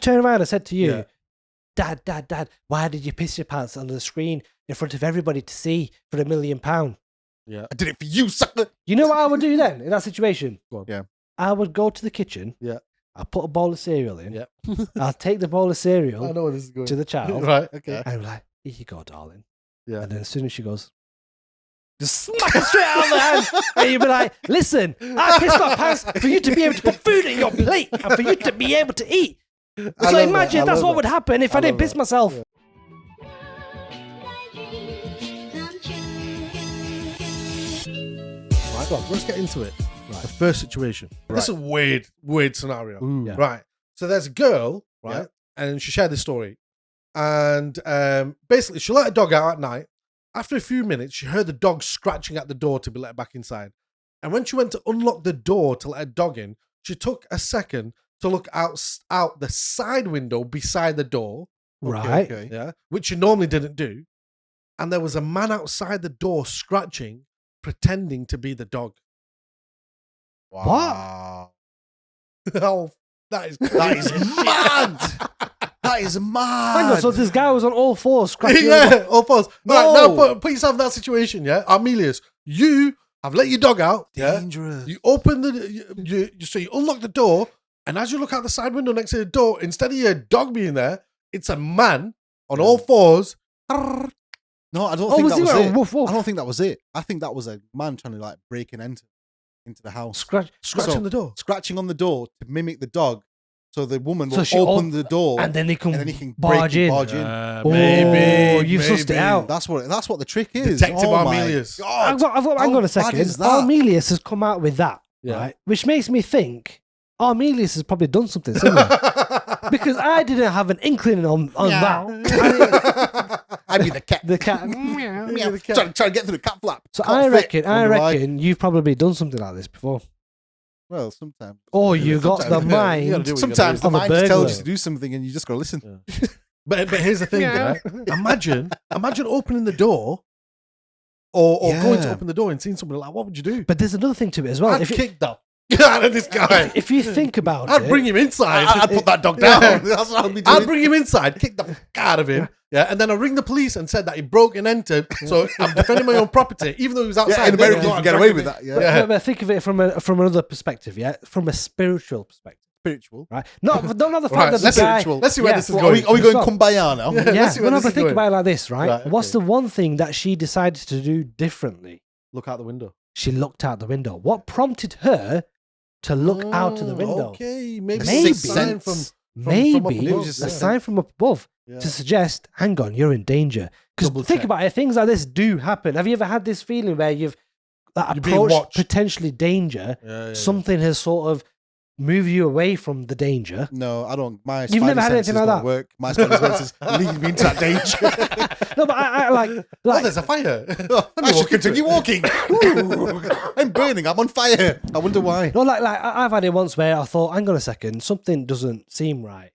turned around and said to you, Yeah. Dad, why did you piss your pants on the screen in front of everybody to see for £1 million? Yeah. I did it for you, sucker. You know what I would do then in that situation? Go on. Yeah. I would go to the kitchen. Yeah. I'll put a bowl of cereal in. Yeah. I'll take the bowl of I cereal know where this is going. to the child. Right. Okay. And I'm like, here you go, darling. Yeah. And then as soon as she goes, just smack it straight out of the hand. And you'll be like, listen, I pissed my pants for you to be able to put food in your plate and for you to be able to eat. So imagine that's what would happen if I didn't piss myself. Yeah. Right, go on, let's get into it. Right. The first situation. This is a weird scenario. Ooh. Yeah. Right. So there's a girl, right? And she shared this story. And basically, she let her dog out at night. After a few minutes, she heard the dog scratching at the door to be let back inside. And when she went to unlock the door to let her dog in, she took a second to look out the side window beside the door. Right. Okay. Yeah. Which she normally didn't do. And there was a man outside the door scratching, pretending to be the dog. Wow. Oh, that is That is mad. That is mad. Hang on, so this guy was on all fours scratching. yeah, all false. No. Right, now put yourself in that situation, yeah? Armelius, you have let your dog out, yeah? Dangerous. You open so you unlock the door, and as you look out the side window next to the door, instead of your dog being there, it's a man on all fours. No, I don't Oh, think was that he was like, it. woof, woof? I don't think that was it. I think that was a man trying to like break and enter into the house. Scratching Scratching the door. Scratching on the door to mimic the dog. So the woman So will she open the door and then he can, barge in. Oh, Maybe. you've sussed it out. That's what the trick is. Detective Oh my Armelius. God. Hang on How a bad second. is that? Armelius has come out with that, Yeah. right? Which makes me think Armelius has probably done something similar. Because I didn't have an inkling on that. I'd be the cat. The cat. Meow. Trying to get through the cat flap. So Can't fit. I Wonder why. reckon you've probably done something like this before. Well, sometimes. Or you got the Sometimes, yeah, you gotta mind. do what Sometimes the Of a mind just tells burglar. you to do something and you just gotta listen. But here's the thing, right? Imagine opening the door or going to Yeah. open the door and seeing somebody like, what would you do? But there's another thing to it as well. I'd If, kick the out of this guy. if you think about I'd it, bring him inside. I'd put that dog down. Yeah. That's what I'd be I'd doing. bring him inside, kick the fuck out of him. Yeah, and then I'd ring the police and said that he broke and entered. So I'm defending my own property, even though he was outside. Yeah, in America They you don't can get drag away him with in. that. Yeah. No, but think of it from another perspective, yeah, from a spiritual perspective, Spiritual. right? Not the fact Right, that the let's guy. let's see where this is Are going. we going Stop. kumbaya now? Yeah. Yeah, Let's see where no, this but is think going. about it like this, right? Right, What's okay. the one thing that she decided to do differently? Look out the window. She looked out the window. What prompted her to look out of the window? Okay, maybe Maybe. it's a sign from Maybe up above, a yeah. sign from up above Yeah. to suggest, hang on, you're in danger. Because Double think check. about it, things like this do happen. Have you ever had this feeling where you've You're being approached watched. potentially danger? Yeah, yeah, Something has sort of moved you away from the danger. No, I don't. My You've never had anything senses like don't that? work. My spider senses lead me into that danger. No, but I like, Oh, like there's a fire. I should continue walking. Ooh, I'm burning. I'm on fire. I wonder why. no, like I've had it once where I thought, hang on a second, something doesn't seem right.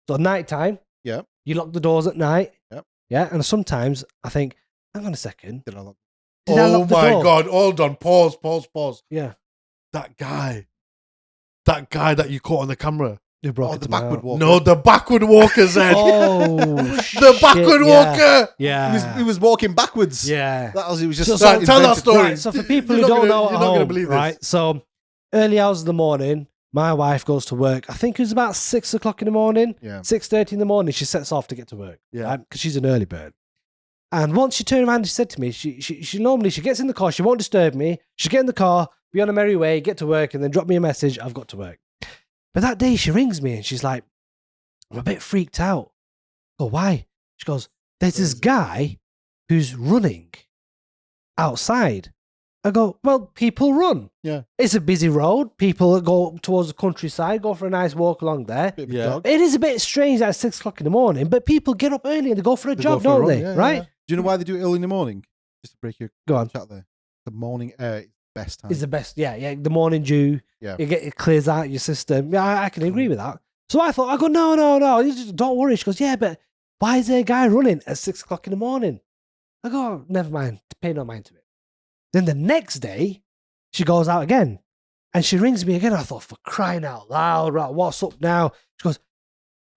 So night time, Yeah. you lock the doors at night. Yep. Yeah, and sometimes I think, hang on a second, Did I look? did I Oh lock the my door? God. Hold on. Pause. Yeah, That guy that you caught on the camera. who broke Oh, into the my backward house. walker. No, the backward walker said. Oh, The backward shit, yeah. walker. Yeah, He was walking backwards. yeah. That was. He was just. So- Right, tell that invented- story. Right, so for people who You're not don't gonna- know at you're not gonna home, believe this. right? So early hours of the morning, my wife goes to work. I think it was about 6 o'clock in the morning. Yeah. 6:30 in the morning, she sets off to get to work. Yeah. Because she's an early bird. And once she turned around, she said to me, she normally she gets in the car, she won't disturb me. She get in the car, be on a merry way, get to work, and then drop me a message. I've got to work. But that day she rings me and she's like, I'm a bit freaked out. I go, why? She goes, there's this guy who's running outside. I go, well, people run. Yeah. It's a busy road. People go towards the countryside, go for a nice walk along there. Bit of a Yeah. jog. It is a bit strange at 6 o'clock in the morning, but people get up early and they go for a They jog, go for a don't run, they? yeah, right? yeah. Do you know why they do it early in the morning? Just to break your Go on. chat there. The morning air is the best time. It's the best. Yeah. The morning dew. Yeah. It clears out your system. Yeah, I can agree with that. So I thought, I go, no. You just don't worry. She goes, yeah, but why is there a guy running at 6 o'clock in the morning? I go, oh, never mind. Pay no mind to it. Then the next day, she goes out again and she rings me again. I thought, for crying out loud, right, what's up now? She goes,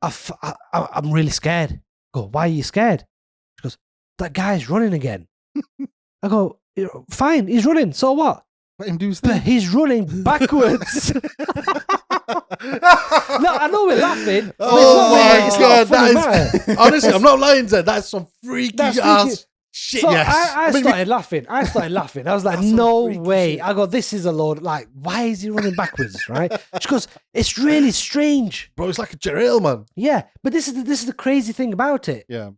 I'm really scared. I go, why are you scared? She goes, that guy's running again. I go, fine, he's running. So what? Let him do his But thing. he's running backwards. No, I know we're laughing. but Oh it's my not god, funny that is matter. honestly, I'm not lying, Zed. That's some freaky That's ass freaky. shit. So Yes. I started laughing. I was like, That's some no freaky way. shit. I go, this is a load. Like, why is he running backwards? Right? She goes, it's really strange. Bro, it's like a Jarrell, man. Yeah, but this is the crazy thing about it. Yeah.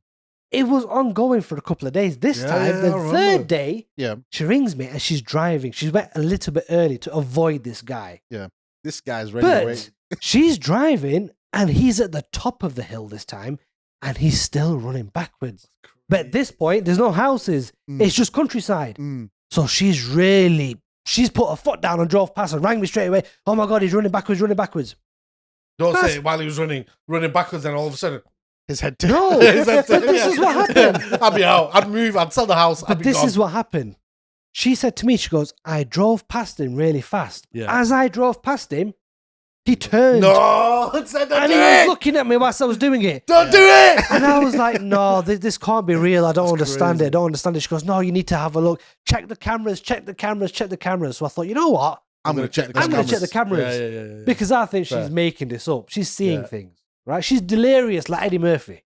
It was ongoing for a couple of days. This Yeah, time, yeah, the I remember. third day, Yeah. she rings me and she's driving. She went a little bit early to avoid this guy. This guy's ready to wait. But she's driving and he's at the top of the hill this time and he's still running backwards. But at this point, there's no houses. Mm. It's just countryside. Mm. So she's put her foot down and drove past and rang me straight away. Oh my God, he's running backwards. Don't That's- say it while he was running backwards, and all of a sudden, His head No, Is that- but this is what happened. I'd be out. I'd move. I'd sell the house. I'd But be this gone. is what happened. She said to me, she goes, I drove past him really fast. Yeah. As I drove past him, he turned. No, Zed, don't And do he was it. looking at me whilst I was doing it. Don't do it. And I was like, no, this can't be real. I don't That's understand crazy. it. I don't understand it. She goes, no, you need to have a look. Check the cameras. So I thought, you know what? I'm going to check the I'm going cameras. to check the cameras. Yeah. Because I think Fair. she's making this up. She's seeing Yeah. things, right? She's delirious like Eddie Murphy.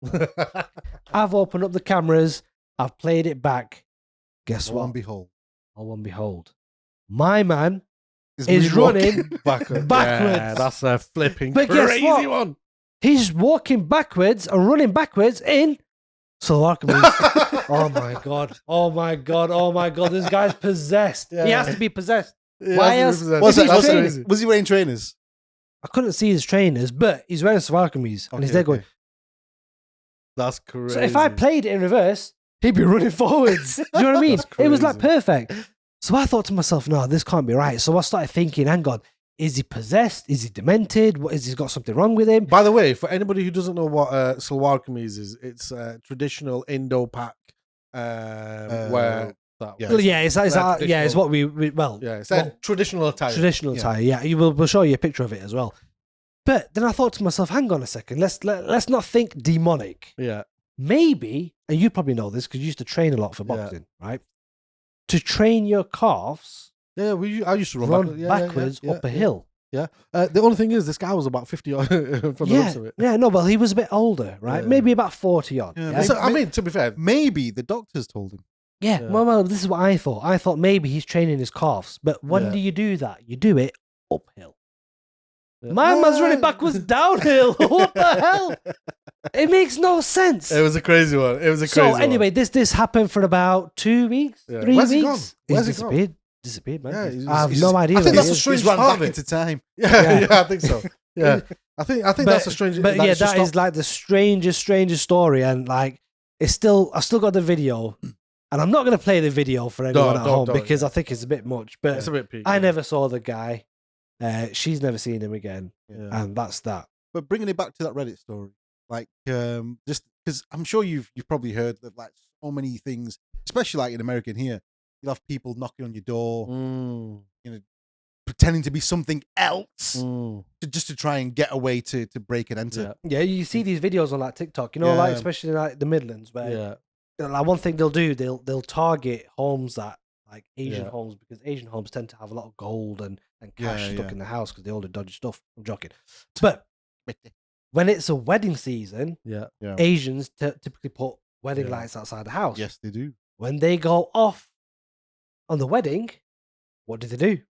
I've opened up the cameras. I've played it back. Guess Lo what? and behold. Lo and behold, my man is really running walking. backwards. backwards. Yeah, that's a flipping But guess crazy what? one. He's walking backwards and running backwards in Slovakia. Oh my god! Oh my god! Oh my god! This guy's possessed. He Yeah. has to be possessed. Yeah, Why that's else- the- Was, Is he was, training? was he wearing trainers? I couldn't see his trainers, but he's wearing Slovakians and he's there going. That's crazy. So if I played it in reverse, he'd be running forwards. Do you know what I mean? That's It was like crazy. perfect. So I thought to myself, no, this can't be right. So I started thinking, hang on, is he possessed? Is he demented? What is he got something wrong with him? By the way, for anybody who doesn't know what Salwar Kameez is, it's traditional Indo-Pak where that yeah. Well, yeah, it's traditional- what we well, yeah, it's well, traditional attire. traditional Yeah. attire. Yeah, we'll show you a picture of it as well. But then I thought to myself, hang on a second, let's not think demonic. Yeah, Maybe, and you probably know this because you used to train a lot for Yeah. boxing, right? To train your calves, yeah. I used to run yeah, backwards yeah, up a yeah. hill. The only thing is, this guy was about 50 from the Yeah, looks of it. yeah, no, well, he was a bit older, right? Yeah. Maybe about 40 odd. Yeah, Yeah, So, I mean, to be fair, Maybe the doctors told him. yeah. Yeah. Well, this is what I thought. I thought maybe he's training his calves, but when Yeah. do you do that? You do it uphill. Yeah. My man's running backwards downhill. What the hell? It makes no sense. it was a crazy one. It was a crazy So one. anyway, this happened for about 2 weeks, Yeah. 3 Where's he weeks. gone? He's Where's he gone? disappeared, man. Yeah, I have he's- no idea. I think where that's he a is. strange He's run part of back it. into time. Yeah, I think so. Yeah, I think that's a strange. But yeah, should that is stop. like the strangest story, and like I've still got the video, and I'm not going to play the video for anyone at home don't, because yeah. I think it's a bit much. But It's a bit peak. I never saw the guy. She's never seen him again, Yeah. and that's that. But bringing it back to that Reddit story, like just because I'm sure you've probably heard of like so many things, especially like in America and here, you'll have people knocking on your door, Mm, pretending to be something else, mm. just to try and get away to break and enter. Yeah, Yeah, you see these videos on like TikTok, you know, like Yeah. especially in, like the Midlands, where yeah, like one thing they'll do, they'll target homes that like Asian Yeah. homes because Asian homes tend to have a lot of gold and Yeah, cash stuck yeah. in the house because they all do dodgy stuff. I'm joking, but when it's a wedding season, yeah. Asians typically put wedding Yeah. lights outside the house. Yes, they do. When they go off on the wedding, what do they do?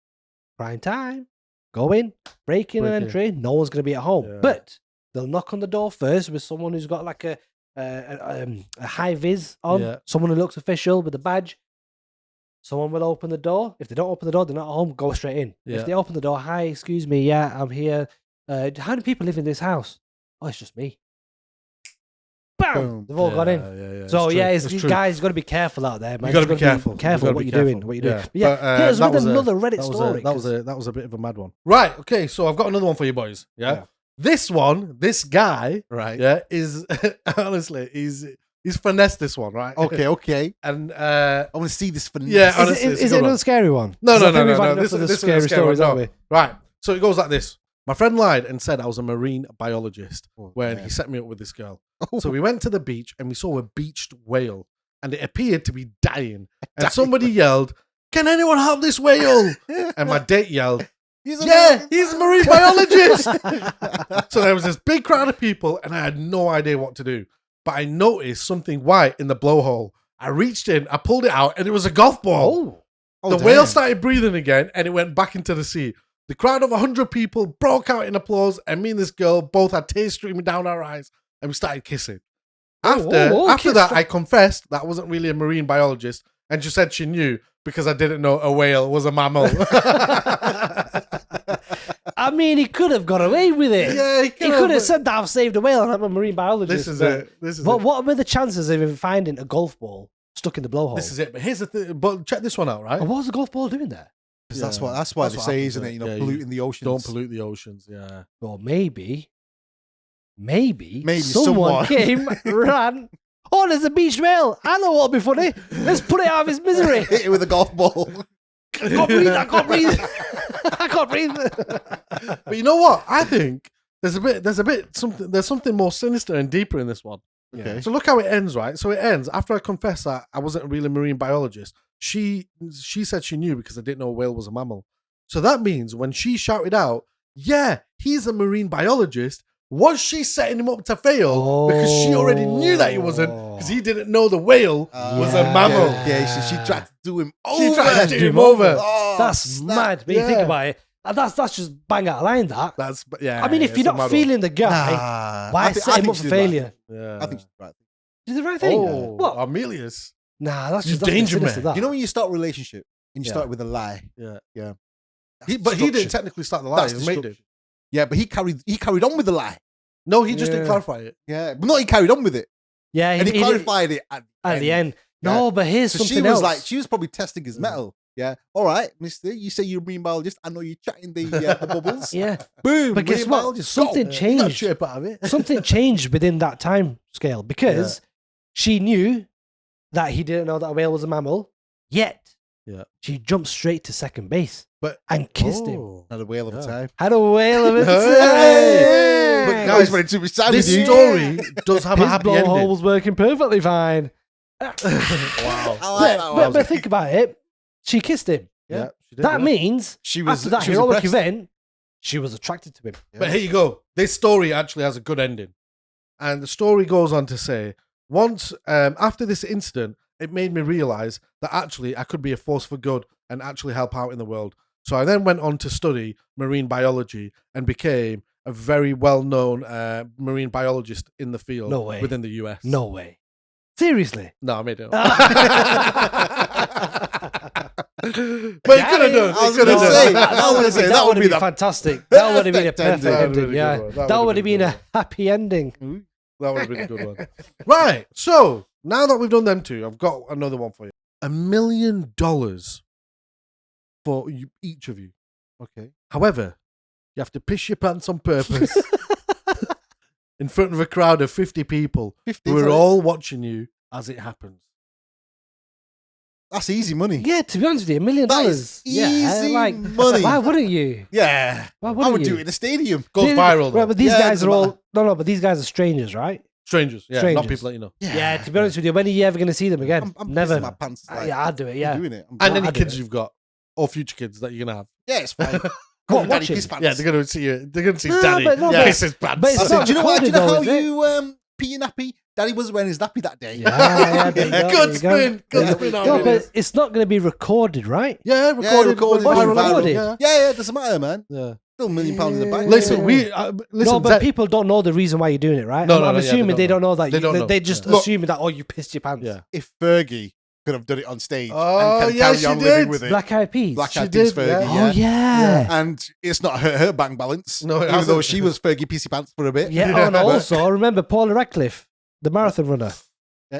Prime time. Go in, break in and Break in. entry. No one's going to be at home. Yeah. But they'll knock on the door first with someone who's got like a high vis on, Yeah. someone who looks official with a badge. Someone will open the door. If they don't open the door, they're not at home. Go straight in. Yeah. If they open the door, hi, excuse me, yeah, I'm here. How many people live in this house? Oh, it's just me. Bam! Boom. They've all got in. Yeah, So true, yeah, it's you true. guys got to be careful out there, man. You got to You've be careful. Careful You what gotta you're be doing. careful. What you're doing. Yeah. But yeah, But, here's that with was a- another Reddit That was story. that was a bit of a mad one. Right. Okay. So I've got another one for you boys. Yeah. Yeah. This one, this guy, Right. yeah, is honestly, he's finessed this one, right? Okay. And I want to see this for Yeah, Is honestly, it, it's a is good it one. another scary one? No, 'Cause no, I think no, we've no, had no. enough This of the is a scary scary stories, one, haven't we? right. So it goes like this. My friend lied and said I was a marine biologist when man. he set me up with this girl. So we went to the beach and we saw a beached whale and it appeared to be dying. And somebody yelled, "Can anyone help this whale?" And my date yelled, he's a marine biologist. So there was this big crowd of people and I had no idea what to do. But I noticed something white in the blowhole. I reached in, I pulled it out, and it was a golf ball. The whale started breathing again and it went back into the sea. The crowd of 100 people broke out in applause, and me and this girl both had tears streaming down our eyes, and we started kissing. After that, I confessed that I wasn't really a marine biologist, and she said she knew because I didn't know a whale was a mammal. I mean, he could have got away with it. Yeah, he could have said that I've saved a whale and I'm a marine biologist. This is it. What were the chances of him finding a golf ball stuck in the blowhole? This is it. But here's the thing. But check this one out, right? And what was the golf ball doing there? That's why they say, isn't it? You know, polluting the oceans. Don't pollute the oceans. Yeah. Or maybe someone someone came, ran. Oh, there's a beached whale. I know what'll be funny. Let's put it out of his misery. Hit it with a golf ball. I can't breathe. I can't breathe. But you know what? I think there's something more sinister and deeper in this one. Okay. So look how it ends, right? So it ends after I confessed that I wasn't really a marine biologist. She said she knew because I didn't know a whale was a mammal. So that means when she shouted out, "Yeah, he's a marine biologist," was she setting him up to fail because she already knew that he wasn't because he didn't know the whale was a mammal? Yeah, so she tried to do him over. She tried to do him over. Oh, that's mad. When you think about it, that's just bang out of line. I mean, if you're not feeling the guy, why set him up for failure? Yeah. I think she's right. Did the right thing? Oh, What? Armelius. Nah, that's You just danger sinister, man. that. You know when you start a relationship and you start with a lie? Yeah. Yeah. But he didn't technically start the lie. That's His mate did. Yeah, but he carried on with the lie. No, he just didn't clarify it. Yeah, but no, he carried on with it. Yeah, And he clarified it at the end. No, but here's So something she was else. like, she was probably testing his metal. Yeah. All right, mister, you say you're a marine biologist. I know you're chatting the bubbles. Yeah. Boom. But guess marine what? biologist, Something go. changed. Shape out of it. Something changed within that time scale because she knew that he didn't know that a whale was a mammal, yet she jumped straight to second base and kissed him. Had a whale of a time. Had a whale of a time. But guys, when too much time This with you. story does have a His happy blowhole ending. was working perfectly fine. Wow. I like that one. But think about it. She kissed him. Yeah, she did, That means She was after that she was heroic impressed. event, she was attracted to him. But here you go. This story actually has a good ending. And the story goes on to say, once after this incident, it made me realize that actually I could be a force for good and actually help out in the world. So I then went on to study marine biology and became a very well-known marine biologist in the field within the US. No way. Seriously? No, I made it up. But he could have done. I was going to say, that would have been fantastic. That would have been a perfect ending. ending. Yeah, that would have been a happy ending. That would have been a good one. Right. So now that we've done them two, I've got another one for you. $1 million for each of you. Okay. However, you have to piss your pants on purpose in front of a crowd of 50 people 50, who are sorry. all watching you as it happens. That's easy money. Yeah, to be honest with you, $1 million. That is easy money. Why wouldn't you? Yeah. Why I wouldn't would you? do it in a stadium. Goes viral, though. Right, but these Yeah, guys doesn't are all matter. no, but these guys are strangers, right? Strangers. Yeah, Strangers. not people that you know. Yeah. To be honest with you, when are you ever going to see them again? I'm Never. pissing my pants. Like, Yeah, I'd do it. Yeah. I'm doing it. And any I'd do kids it. you've got, or future kids that you're going to have. Yeah, it's fine. What, Daddy watching? piss pants. Yeah, they're going to see you. They're going to see No, Daddy but no, piss his pants. but it's I said, not do you know what? Do you recorded know how though, is you pee your nappy? Daddy was wearing his nappy that day. Yeah, there you go, Good there you go. spin. Good spin. No, Armelius. but it's not going to be recorded, right? Yeah, Yeah, recorded. recorded. viral. viral. Recorded. Yeah. Yeah, it doesn't matter, man. Yeah. Still £1 million in the bank. Listen, Yeah. listen. No, but Zed- people don't know the reason why you're doing it, right? No, I'm no, yeah, assuming they don't know that. They don't know. They're just Yeah. assuming that, you pissed your pants. Yeah. If Fergie could have done it on stage Oh, and can yeah, carry she on did. living with it. Black Eyed Peas. Black She Eyed Peas did, Fergie, yeah. Oh, yeah. And it's not her bank balance. No, it even though hasn't. she was Fergie Pissy Pants for a bit. Yeah, and also, remember Paula Radcliffe, the marathon runner?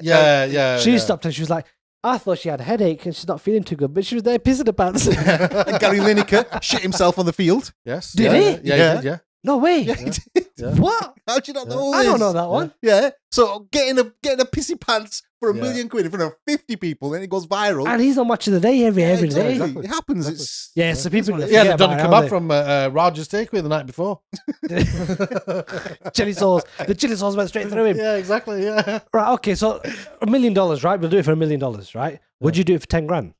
Yeah. She stopped and she was like, I thought she had a headache and she's not feeling too good, but she was there pissing her pants. And Gary Lineker shit himself on the field. Yes. Did yeah, he? Yeah, Yeah. he did, yeah. No way. Yeah, he did. Yeah. What? How do you not know Yeah. all I don't this? know that one. Yeah. So getting a pissy pants for £1 million in front of pissy pants for £1 million in front of 50 people, and it goes viral. And he's on Match of the Day every day. Exactly. It happens. Exactly. It's Yeah, so people what it is. Yeah, forget they've done a about it, kebab haven't from Raj's Takeaway the night before. chili sauce. The chili sauce went straight through him. Yeah, exactly. Yeah. Right, okay, so $1 million, right? We'll do it for $1 million, right? Would you do it for 10 grand?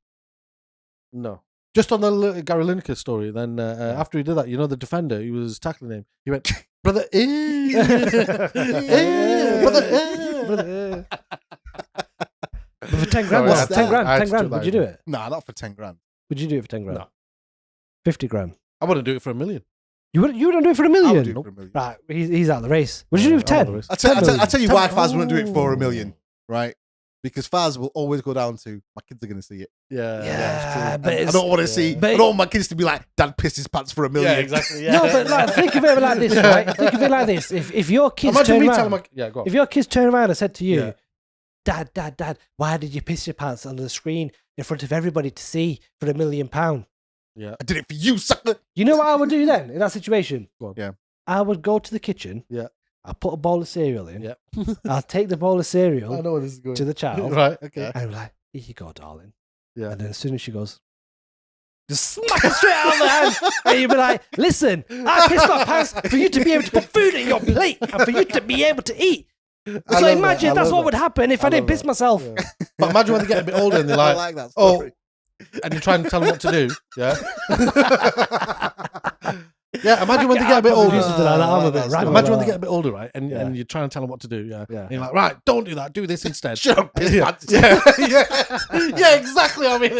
No. Just on the Gary Lineker story, then after he did that, the defender, he was tackling him. He went, brother, brother, But for 10 grand, What's what? that? 10 grand, I had 10 to grand, do that, would you do it? Nah, not for 10 grand. Would you do it for 10 grand? No. 50 grand. I wouldn't do it for $1 million. You wouldn't do it for $1 I million? would do it for $1 million. Right, he's out of the race. Would you do it for 10? I tell you why Faz wouldn't do it for Oh. $1 million, right? Because Faz will always go down to my kids are going to see it. Yeah, Yeah, that's true. but I it's- don't want to see. but- I don't want my kids to be like, Dad pissed his pants for $1 million. Yeah, exactly. Yeah. No, but like, think of it like this, right? Think of it like this. If your kids Imagine turn me around, telling go on. if your kids turn around and said to you, Yeah. Dad, why did you piss your pants under the screen in front of everybody to see for £1 million? Yeah. I did it for you, sucker. You know what I would do then in that situation? Go on. Yeah. I would go to the kitchen. Yeah. I'll put a bowl of cereal in. Yeah. I'll take the bowl of I cereal know where this is going. to the child. Right, okay. And I'm like, here you go, darling. Yeah. And then as soon as she goes, just smack it straight out of the hand. And you'd be like, listen, I pissed my pants for you to be able to put food in your plate and for you to be able to eat. I So love imagine that. I that's love what would happen if I I didn't love piss that. myself. Yeah. But imagine when they get a bit older and they're I like, like that oh, story. and you try and tell them what to do. Yeah. Yeah, imagine when they get a bit I'll probably older. do something like that. I'm a bit random Imagine when like they get a bit older, right? And Yeah. you're trying to tell them what to do. Yeah. Yeah. And you're like, right, don't do that. Do this instead. Shut up, piss yeah. pants. Yeah. Yeah, exactly. I mean,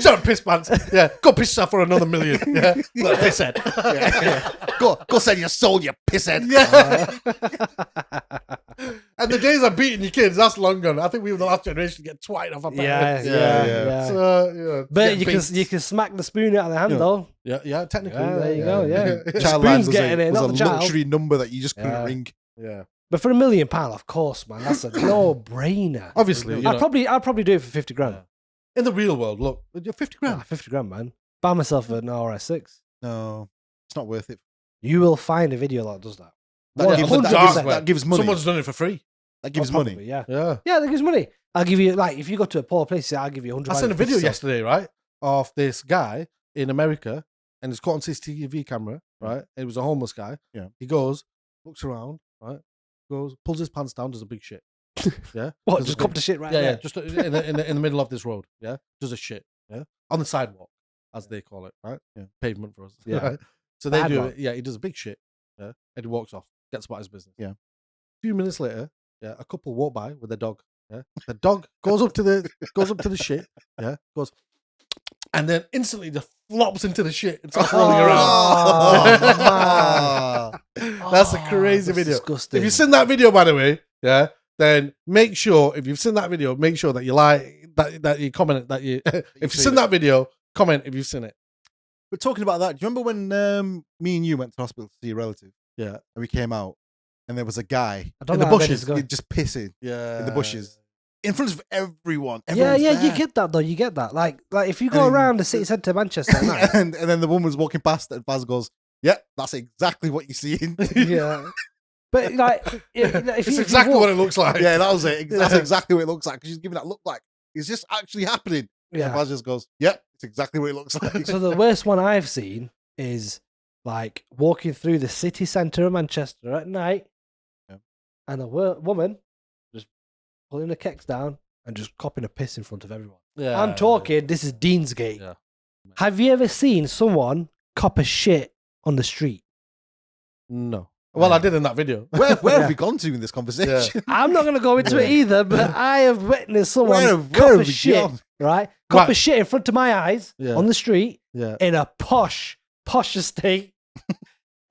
shut up, piss pants. Yeah. Go piss yourself for another $1 million. Yeah. Look, piss head. Yeah. Go sell your soul, you pisshead. Yeah. And the days of beating your kids, that's long gone. I think we were the last generation to get twatted off our parents. Yeah. So, yeah. But Get you can smack the spoon out of the hand Yeah. though. Yeah, technically. Yeah, there you go, yeah. Child Spoon's line was getting it, was not a the child. luxury number that you just couldn't Yeah. ring. Yeah. But for £1 million, of course, man, that's a no-brainer. Obviously, you know, I'd probably do it for 50 grand. in the real world, look, you're 50 grand. 50 grand, man. Buy myself an RS6. No, it's not worth it. You will find a video that does that. That gives, 100%. that gives money. Someone's done it for free. That gives Probably, money. Yeah. Yeah. Yeah, that gives money. I'll give you, like, if you go to a poor place, I'll give you 100 I sent a grand. video yesterday, right, of this guy in America, and it's caught on CCTV camera, right? It was a homeless guy. Yeah. He goes, looks around, right? Goes, pulls his pants down, does a big shit. Yeah. What, Does a just big- cop to shit right Yeah, there? yeah, just in the middle of this road. Yeah, does a shit. Yeah, on the sidewalk, as they call it, right? Yeah. Pavement for us. Yeah. Right? So they Bad do one. it. Yeah, he does a big shit. Yeah, and he walks off, gets about his business. Yeah. A few minutes later, yeah, a couple walk by with their dog. Yeah, the dog goes up to the shit. Yeah, goes, and then instantly just flops into the shit and starts rolling Oh, around. That's a crazy that's video. disgusting. If you've seen that video, by the way, yeah, then make sure if you've seen that video, make sure that you like that you comment that you. If you've seen that video, comment if you've seen it. We're talking about that. Do you remember when me and you went to hospital to see a relative? Yeah, And we came out, and there was a guy I don't in know the how bad bushes, it's going. just pissing yeah, in the bushes in front of everyone. Yeah, Everyone's yeah, you there. get that though. You get that. Like if you go And- around the city centre of Manchester at night, and then the woman's walking past, and Baz goes, "Yeah, that's exactly what you're seeing." yeah. But like, if It's you exactly walk, what it looks like. Yeah, that was it. That's Yeah. exactly what it looks like. She's giving that look like it's just actually happening. And Yeah. Baz just goes, "Yep, it's exactly what it looks like." So the worst one I've seen is like walking through the city centre of Manchester at night, Yeah. and a woman just pulling the kecks down and just copping a piss in front of everyone. Yeah. I'm talking. This is Deansgate. Yeah. Have you ever seen someone cop a shit on the street? No. Well, I did in that video. where Yeah. have we gone to in this conversation? I'm not going to go into it either, but I have witnessed someone Where cop have a we shit, gone? right? Cop a Right. shit in front of my eyes Yeah. on the street Yeah. in a posh estate.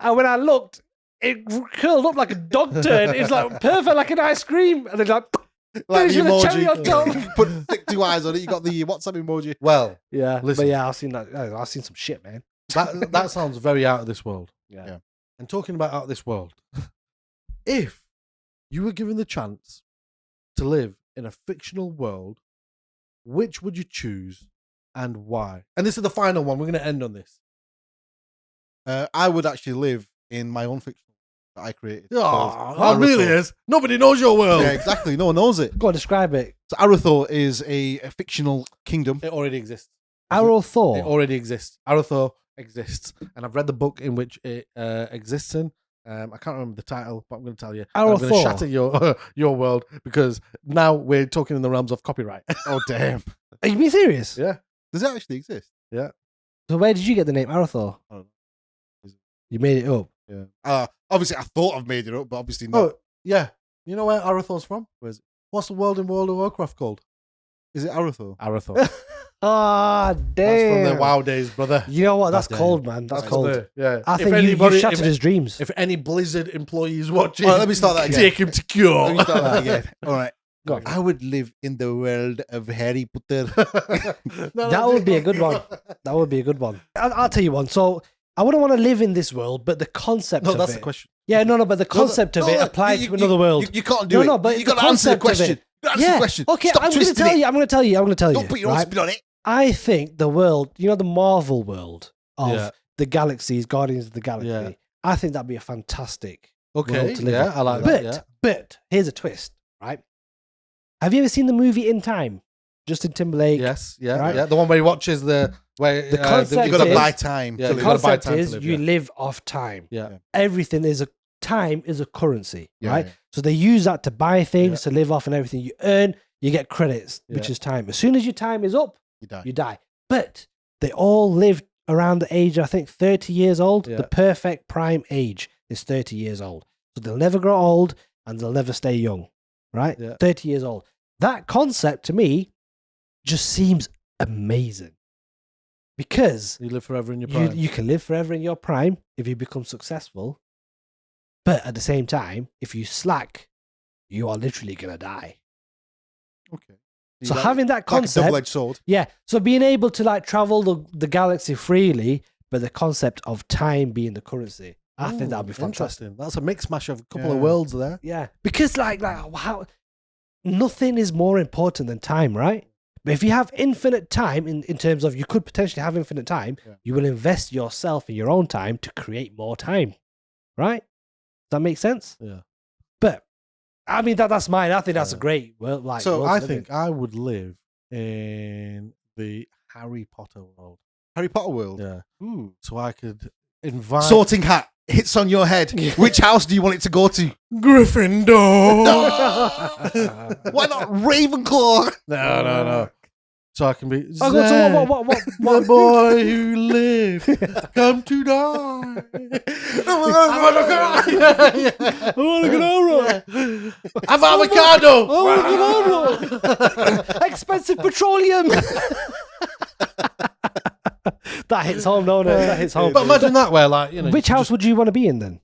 And when I looked, it curled up like a dog turd. It's like perfect, like an ice cream. And they're like, Like finish the with a cherry on top. emoji, put thick 2 eyes on it. You got the WhatsApp emoji. Well, Yeah, Listen. but yeah, I've seen that. I've seen some shit, man. that sounds very out of this world. Yeah. And talking about out of this world, if you were given the chance to live in a fictional world, which would you choose and why? And this is the final one. We're going to end on this. I would actually live in my own fiction that I created. Oh, called that really Arathor. is. Nobody knows your world. Yeah, exactly. No one knows it. Go on, describe it. So Arathor is a fictional kingdom. It already exists. Arrow It Thor. already exists. Arathor exists, and I've read the book in which it exists in. I can't remember the title, but I'm going to tell you. I'm going to Arathor. shatter your world because now we're talking in the realms of copyright. Oh damn! Are you being serious? Yeah. Does it actually exist? So where did you get the name Arathor? I don't know. You made it up. Yeah. Obviously, I thought I've made it up, but obviously not. Oh, yeah. You know where Arathor's from? Where is it? What's the world in World of Warcraft called? Is it Arathor? Arathor. Ah, damn. That's from the WoW days, brother. You know what? That's That's cold, man. That's cold. Yeah. I If think you anybody- shattered if- his dreams. If any Blizzard employees watching, Well, let me start that again. take him to cure. Let me start that again. All right. Go on. I would live in the world of Harry Potter. That would be a good one. That would be a good one. I'll tell you one. So I wouldn't want to live in this world, but the concept No, of that's it. the question. Yeah, no, but the concept of it applied to another world. You can't do it. No, but you the got to answer the concept of question. it. You gotta answer the question. Okay, Stop I'm going to twisting tell it. you. I'm going to tell you. I'm going to tell you. Don't put your own right? spin on it. I think the world, you know, the Marvel world of Yeah. the galaxies, Guardians of the Galaxy. Yeah. I think that'd be a fantastic Okay, world to live yeah, in. I like but, that. But here's a twist, right? Have you ever seen the movie In Time? Justin Timberlake. Yes, yeah, Right? yeah. The one where he watches the where The concept You got to is- buy time. Yeah, to The you live. gotta buy concept time to is live, you yeah. live off time. Yeah. Everything is a time is a currency, Yeah, right? yeah. So they use that to buy things, to live off, and everything you earn, you get credits, which Yeah. is time. As soon as your time is up, You die. you die. But they all live around the age, I think, 30 years old. Yeah. The perfect prime age is 30 years old. So they'll never grow old and they'll never stay young, right? Yeah. 30 years old. That concept to me just seems amazing because You live forever in your you, prime. you can live forever in your prime if you become successful. But at the same time, if you slack, you are literally going to die. Okay. So Like- having that like a concept, double-edged sword. yeah. So being able to like travel the galaxy freely, but the concept of time being the currency, I think that'd be fantastic. Interesting. That's a mix mash of a couple of Yeah. worlds there. Yeah, because like how nothing is more important than time, right? But if you have infinite time in terms of you could potentially have infinite time, Yeah. you will invest yourself in your own time to create more time, right? Does that make sense? Yeah. But I mean that's mine. I think that's a Yeah. great world. Like, So world to I live think in. I would live in the Harry Potter world. Harry Potter world. Yeah. Ooh. So I could invite Sorting hat hits on your head. Which house do you want it to go to? Gryffindor. Why not Ravenclaw? No. So I can be Oh, God, so Zed, what? the boy who lived, come to die. I I want to get over. Have avocado. I want to get over. Expensive petroleum. That hits home, no, that hits home. But imagine that where, like, you know, Which you house would you want to be in then?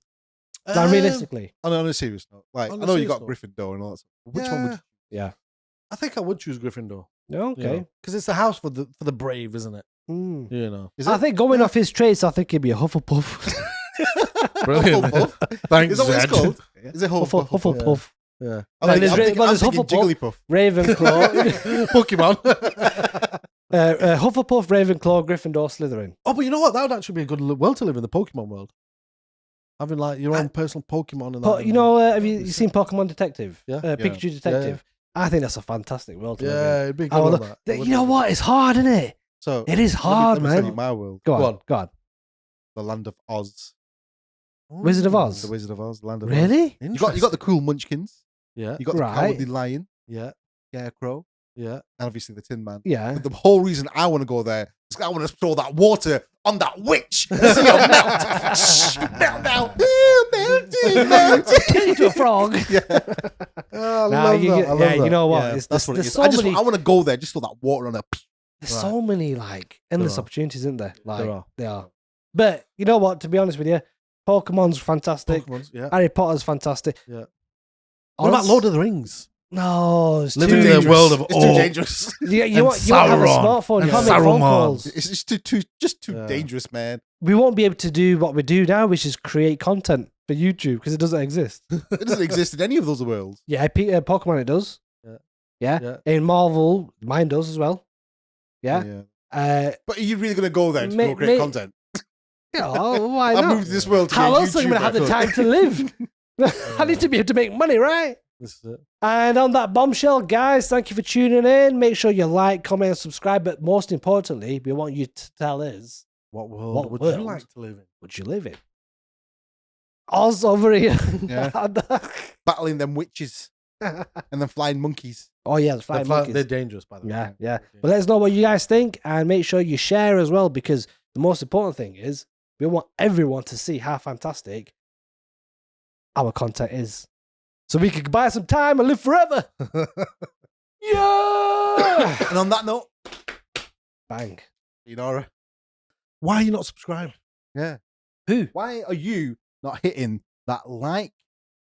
Like, just- realistically. On a serious note, like On I a know you serious got note. Gryffindor and all that stuff. Which one would you? Yeah. I think I would choose Gryffindor. Okay. Because it's the house for the brave, isn't it? Mm. You know. Is I it? think going off his traits, I think he'd be a Hufflepuff. Brilliant. Hufflepuff? Thanks, Is that what it's Zed. called? Is it Hufflepuff? Hufflepuff. Yeah. I like, there's I'm thinking, well, I'm there's thinking Hufflepuff. Jigglypuff. Ravenclaw. Pokemon. Hufflepuff, Ravenclaw, Gryffindor, Slytherin. Oh, but you know what? That would actually be a good world to live in, the Pokemon world. Having like your own personal Pokemon and that. You know, have you seen Pokemon Detective? Yeah. Pikachu Detective. I think that's a fantastic world to live Yeah, it'd be in. good. I would with love- that. I would You know love what? It's hard, isn't it? So It is hard, let me tell man. you my world, Go Go on, on. go on. the land of Oz, that. Wizard of Oz. the Wizard of Oz, the land of Oz. Really? You got the cool Munchkins. Yeah, You got the Right. Cowardly Lion, yeah, Scarecrow, yeah. and obviously the Tin Man. Yeah. But the whole reason I want to go there is 'cause I want to throw that water on that witch. See her melt. Shh, melt now. Melting. Turn into a frog. Yeah. Oh, I Nah, love you that. get- I love yeah, you that. know what? Yeah, It's- that's what it there's is. so I many- want to go there, just throw that water on her. There's so many like endless There are. opportunities, isn't there? Like are. they are. But you know what? To be honest with you, Pokemon's fantastic. Pokemons, yeah. Harry Potter's fantastic. Yeah. What about Oz? Lord of the Rings? No, it's Living too in a dangerous. world of It's awe. too dangerous. You and you don't have a Sauron. smartphone. You And can't make phone Saruman. calls. It's just too Yeah. dangerous, man. We won't be able to do what we do now, which is create content for YouTube because it doesn't exist. It doesn't exist in any of those worlds. Yeah, Pokemon it does. Yeah. Yeah. Yeah. In Marvel, mine does as well. Yeah. But are you really going to go there to go create content? Oh, why I not? moved to this world. To How get else am I going to have the YouTube time to live? I need to be able to make money, right? This is it. And on that bombshell, guys, thank you for tuning in. Make sure you like, comment, and subscribe. But most importantly, we want you to tell us, What world What would world? you like to live in? would you live in? Oz over here. Yeah. battling them witches and then flying monkeys. Oh, yeah, the flying monkeys. They're dangerous, by the way. Yeah, yeah. They're But let us know what you guys think and make sure you share as well, because the most important thing is we want everyone to see how fantastic our content is. So we can buy some time and live forever. Yeah! And on that note, Bang. Nora, Why are you not subscribed? yeah, Who? why are you not hitting that like,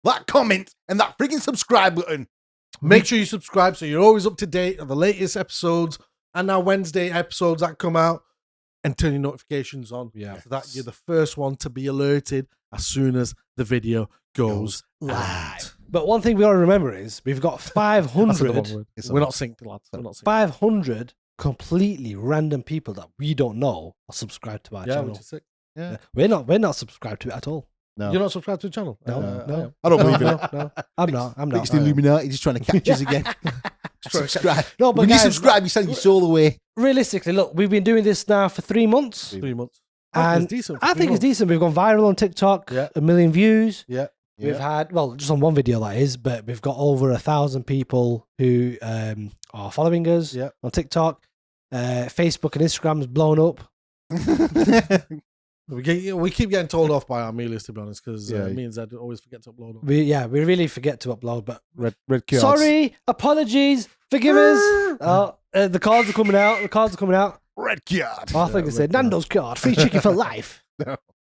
that comment, and that freaking subscribe button? Make sure you subscribe so you're always up to date on the latest episodes and our Wednesday episodes that come out, and turn your notifications on. Yeah. So that you're the first one to be alerted as soon as the video goes live. But one thing we got to remember is we've got 500, We're not synced, lads. We're not synced. 500 completely random people that we don't know are subscribed to our Yeah, channel. which is sick. Yeah. We're not subscribed to it at all. No, You're not subscribed to the channel? No, I no. am. I don't believe in no, it. no, I'm not. I think it's the Illuminati just trying to catch us again. Subscribe. No, but When you guys, subscribe, you send your soul away. realistically, look, we've been doing this now for 3 months. 3 months. And it's decent. I think it's decent. We've gone viral on TikTok, Yeah. 1 million views. Yeah. We've had, well, just on one video that is, but we've got over 1,000 people who are following us Yeah. on TikTok. Facebook and Instagram's blown up. We keep getting told off by our Amelias, to be honest, because Yeah. it means I always forget to upload them. We really forget to upload, but Red cards. sorry, apologies, forgive us. Oh, the cards are coming out. The cards are coming out. Red card. Oh, I think I said Nando's card, free chicken for life. No.